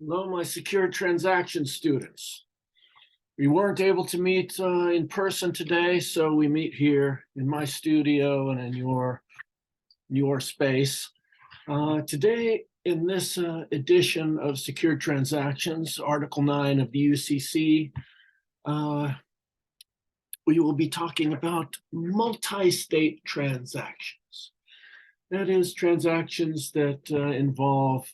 Hello, my secured transaction students. We weren't able to meet in person today, so we meet here in my studio and in your space. Today, in this edition of Secured Transactions, Article 9 of the UCC, we will be talking about multi-state transactions. That is, transactions that involve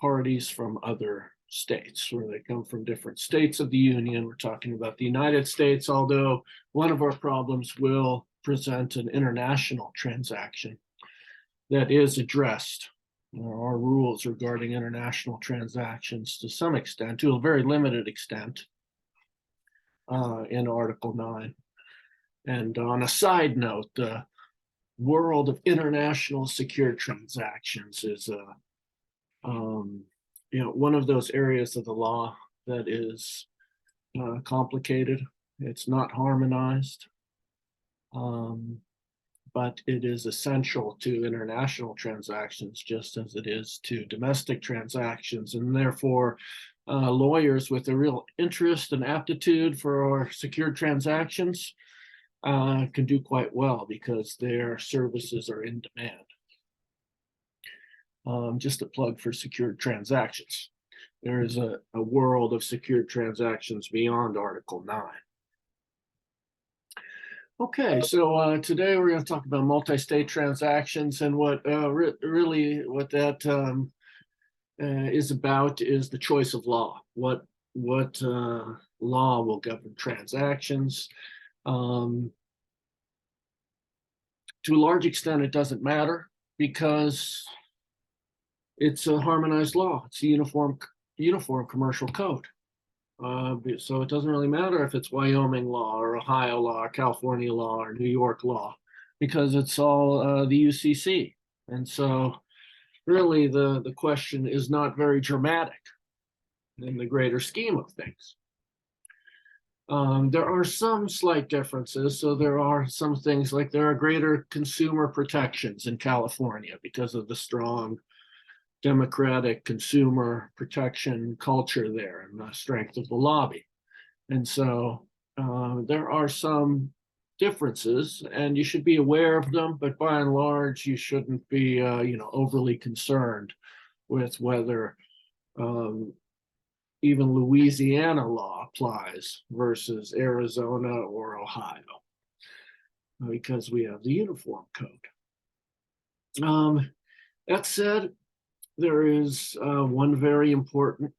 parties from other states, where they come from different states of the Union. We're talking about the United States, although one of our problems will present an international transaction that is addressed. There are rules regarding international transactions to some extent, to a very limited extent, in Article 9. And on a side note, the world of international secured transactions is one of those areas of the law that is complicated. It's not harmonized, but it is essential to international transactions, just as it is to domestic transactions. And therefore, lawyers with a real interest and aptitude for secured transactions can do quite well because their services are in demand. Just a plug for secured transactions. There is a world of secured transactions beyond Article 9. Okay, so today we're going to talk about multi-state transactions, and what really what that is about is the choice of law. What law will govern transactions? To a large extent, it doesn't matter because it's a harmonized law. It's a uniform commercial code. So it doesn't really matter if it's Wyoming law or Ohio law or California law or New York law, because it's all the UCC. And so really the question is not very dramatic in the greater scheme of things. There are some slight differences. So there are some things like there are greater consumer protections in California because of the strong democratic consumer protection culture there and the strength of the lobby. And so there are some differences, and you should be aware of them, but by and large, you shouldn't be overly concerned with whether even Louisiana law applies versus Arizona or Ohio, because we have the uniform code. That said, there is one very important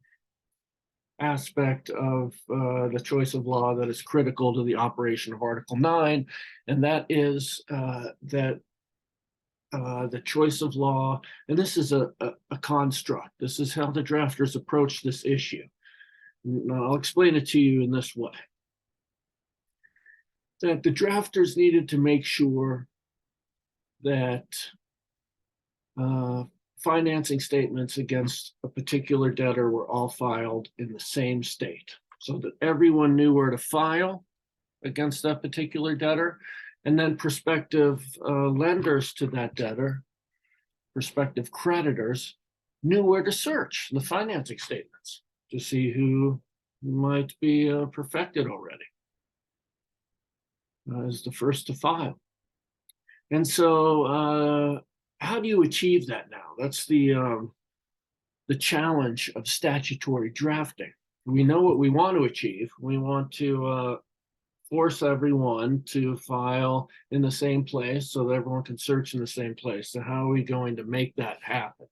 aspect of the choice of law that is critical to the operation of Article 9, and that is that the choice of law, and this is a construct. This is how the drafters approach this issue. Now, I'll explain it to you in this way. That the drafters needed to make sure that financing statements against a particular debtor were all filed in the same state, so that everyone knew where to file against that particular debtor, and then prospective lenders to that debtor, prospective creditors, knew where to search the financing statements to see who might be perfected already as the first to file. And so how do you achieve that now? That's the challenge of statutory drafting. We know what we want to achieve. We want to force everyone to file in the same place so that everyone can search in the same place. So how are we going to make that happen?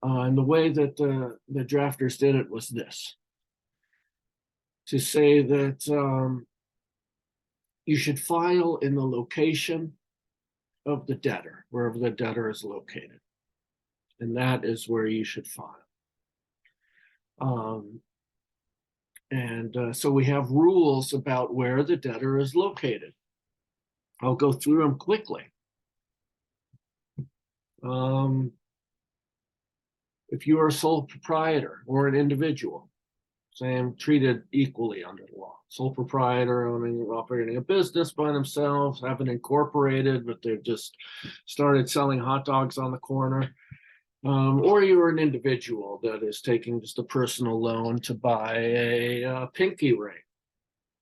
And the way that the drafters did it was this: to say that you should file in the location of the debtor, wherever the debtor is located. And that is where you should file. So we have rules about where the debtor is located. I'll go through them quickly. If you are a sole proprietor or an individual, same, treated equally under the law. Sole proprietor, operating a business by themselves, haven't incorporated, but they've just started selling hot dogs on the corner. Or you're an individual that is taking just a personal loan to buy a pinky ring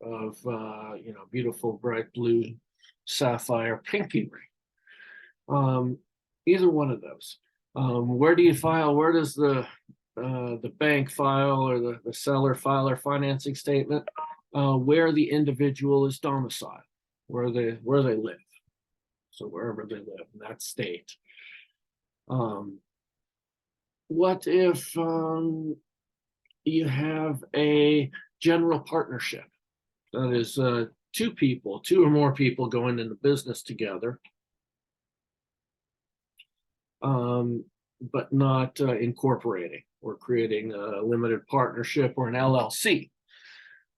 of beautiful bright blue sapphire pinky ring. Either one of those. Where do you file? Where does the bank file or the seller file their financing statement? Where the individual is domiciled, where they live. So wherever they live in that state. What if you have a general partnership? That is two or more people going into business together, but not incorporating or creating a limited partnership or an LLC.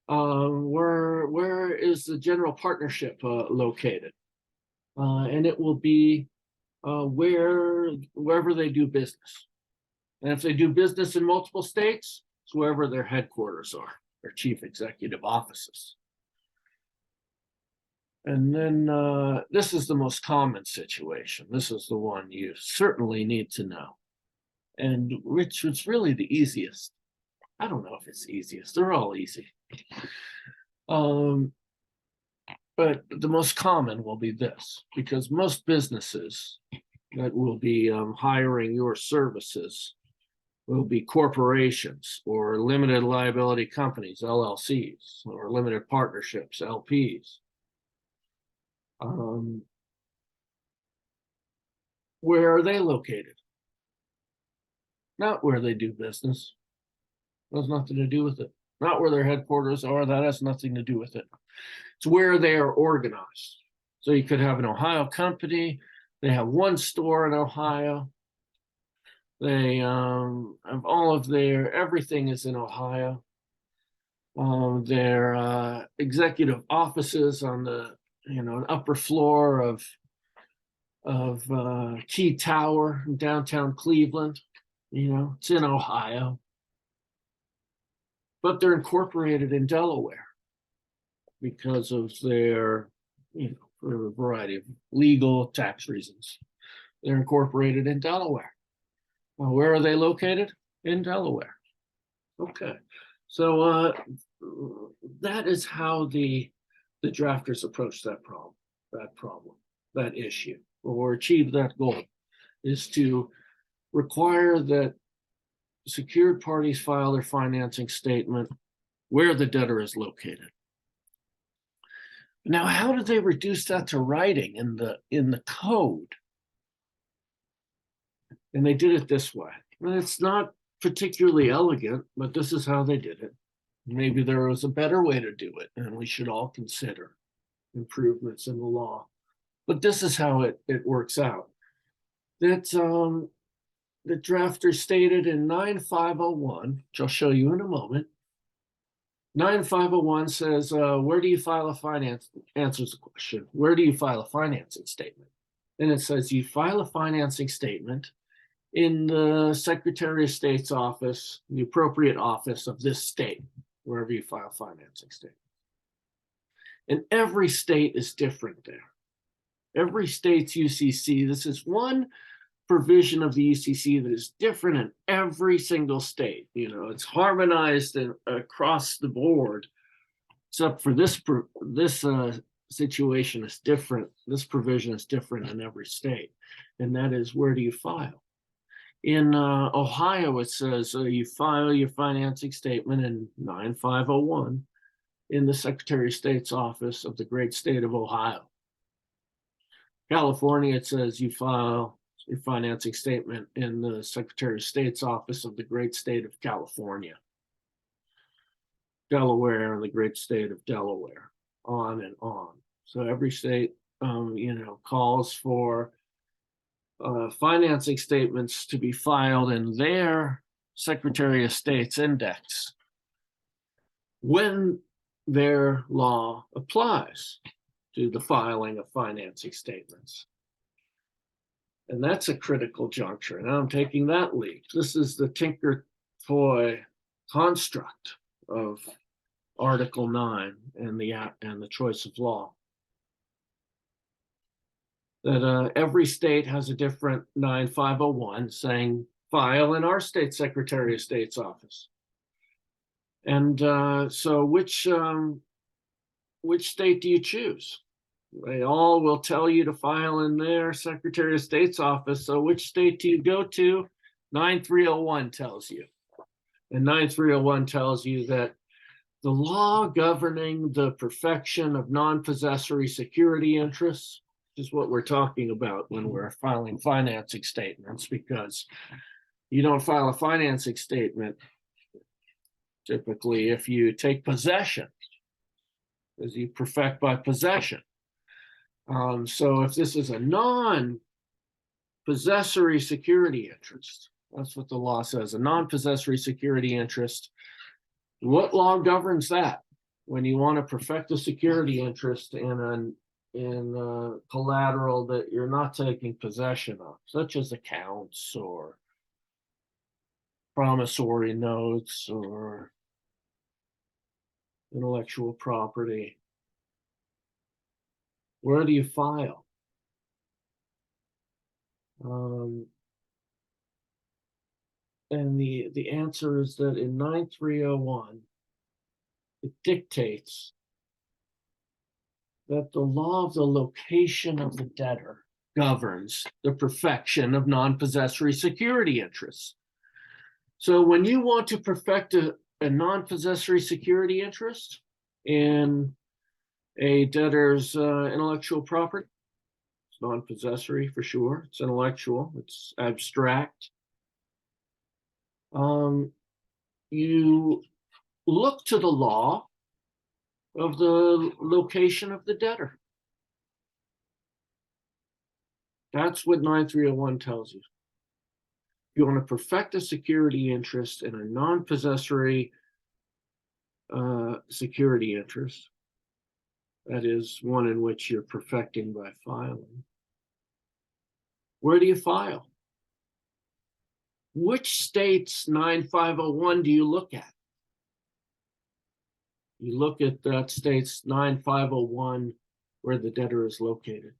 Where is the general partnership located? And it will be wherever they do business. And if they do business in multiple states, it's wherever their headquarters are, their chief executive offices. And then this is the most common situation. This is the one you certainly need to know. And which was really the easiest. I don't know if it's easiest. They're all easy. But the most common will be this, because most businesses that will be hiring your services will be corporations or limited liability companies, LLCs, or limited partnerships, LPs. Where are they located? Not where they do business. That has nothing to do with it. Not where their headquarters are. That has nothing to do with it. It's where they are organized. So you could have an Ohio company. They have one store in Ohio. They have all of everything is in Ohio. Their executive offices on the an upper floor of Key Tower in downtown Cleveland. It's in Ohio, but they're incorporated in Delaware because of their, for a variety of legal tax reasons. They're incorporated in Delaware. Well, where are they located? In Delaware. Okay, so that is how the drafters approach that issue, or achieve that goal, is to require that secured parties file their financing statement where the debtor is located. Now, how did they reduce that to writing in the code? And they did it this way. And it's not particularly elegant, but this is how they did it. Maybe there was a better way to do it, and we should all consider improvements in the law. But this is how it works out. That the drafter stated in 9501, which I'll show you in a moment. 9501 says, where do you file a finance, answers the question, where do you file a financing statement? And it says you file a financing statement in the Secretary of State's office, the appropriate office of this state, wherever you file financing statement. And every state is different there. Every state's UCC, this is one provision of the UCC that is different in every single state. It's harmonized across the board, except for this situation is different. This provision is different in every state, and that is, where do you file? In Ohio, it says you file your financing statement in 9501 in the Secretary of State's office of the great state of Ohio. California, it says you file your financing statement in the Secretary of State's office of the great state of California. Delaware and the great state of Delaware, on and on. So every state, calls for financing statements to be filed in their Secretary of State's index when their law applies to the filing of financing statements. And that's a critical juncture. Now I'm taking that leap. This is the Tinker-Toy construct of Article 9 and the choice of law. that every state has a different 9501 saying file in our state Secretary of State's office. And so which state do you choose? They all will tell you to file in their Secretary of State's office. So which state do you go to? 9301 tells you. And 9301 tells you that the law governing the perfection of non-possessory security interests is what we're talking about when we're filing financing statements, because you don't file a financing statement typically if you take possession, as you perfect by possession. So if this is a non-possessory security interest, that's what the law says, a non-possessory security interest. What law governs that? When you want to perfect a security interest in collateral that you're not taking possession of, such as accounts or promissory notes or intellectual property, where do you file? And the answer is that in 9301, it dictates that the law of the location of the debtor governs the perfection of non-possessory security interests. So when you want to perfect a non-possessory security interest in a debtor's intellectual property, it's non-possessory for sure, it's intellectual, it's abstract. You look to the law of the location of the debtor. That's what 9301 tells you. You want to perfect a security interest in a non-possessory security interest, that is one in which you're perfecting by filing. Where do you file? Which state's 9501 do you look at? You look at that state's 9501 where the debtor is located.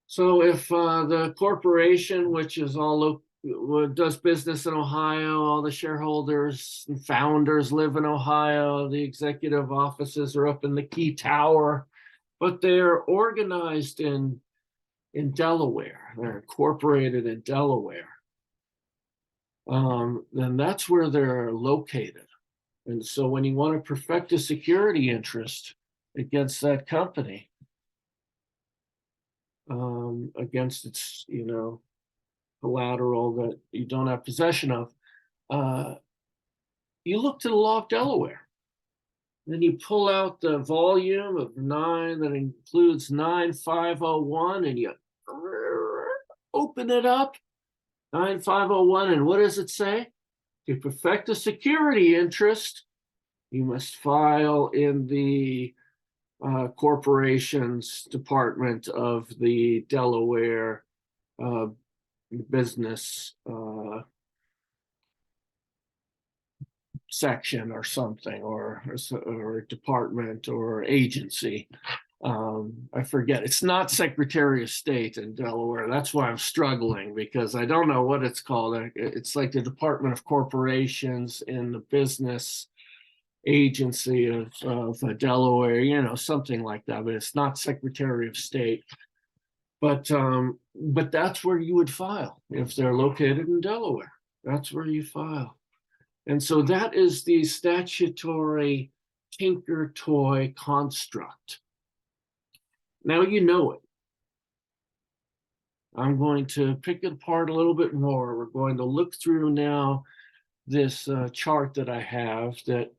So if the corporation, which is does business in Ohio, all the shareholders and founders live in Ohio, the executive offices are up in the Key Tower, but they're organized in Delaware, they're incorporated in Delaware, then that's where they're located. And so when you want to perfect a security interest against that company, against its, collateral that you don't have possession of, you look to the law of Delaware. Then you pull out the volume of 9 that includes 9501 and you open it up, 9501, and what does it say? To perfect a security interest, you must file in the corporation's department of the Delaware business section or something, or department or agency. I forget. It's not Secretary of State in Delaware. That's why I'm struggling, because I don't know what it's called. It's like the Department of Corporations in the business agency of Delaware, something like that. But it's not Secretary of State. But that's where you would file if they're located in Delaware. That's where you file. And so that is the statutory tinker toy construct. Now you know it. I'm going to pick it apart a little bit more. We're going to look through now this chart that I have that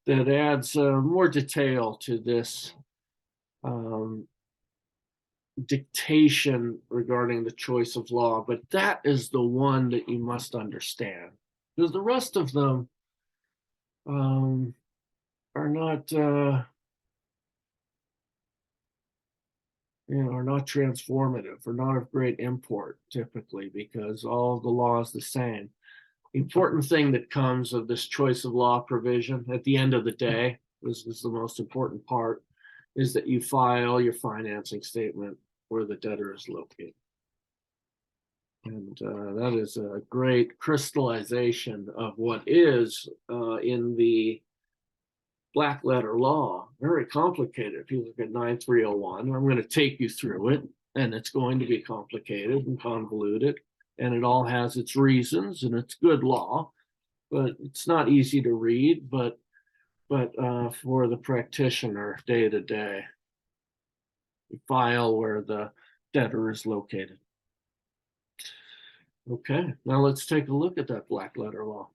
adds more detail to this dictation regarding the choice of law, but that is the one that you must understand, because the rest of them are not are not transformative or not of great import typically, because all the law is the same. The important thing that comes of this choice of law provision at the end of the day, this is the most important part, is that you file your financing statement where the debtor is located. And that is a great crystallization of what is in the black letter law. Very complicated. If you look at 9301, I'm going to take you through it, and it's going to be complicated and convoluted, and it all has its reasons, and it's good law, but it's not easy to read, but for the practitioner day to day, you file where the debtor is located. Okay, now let's take a look at that black letter law.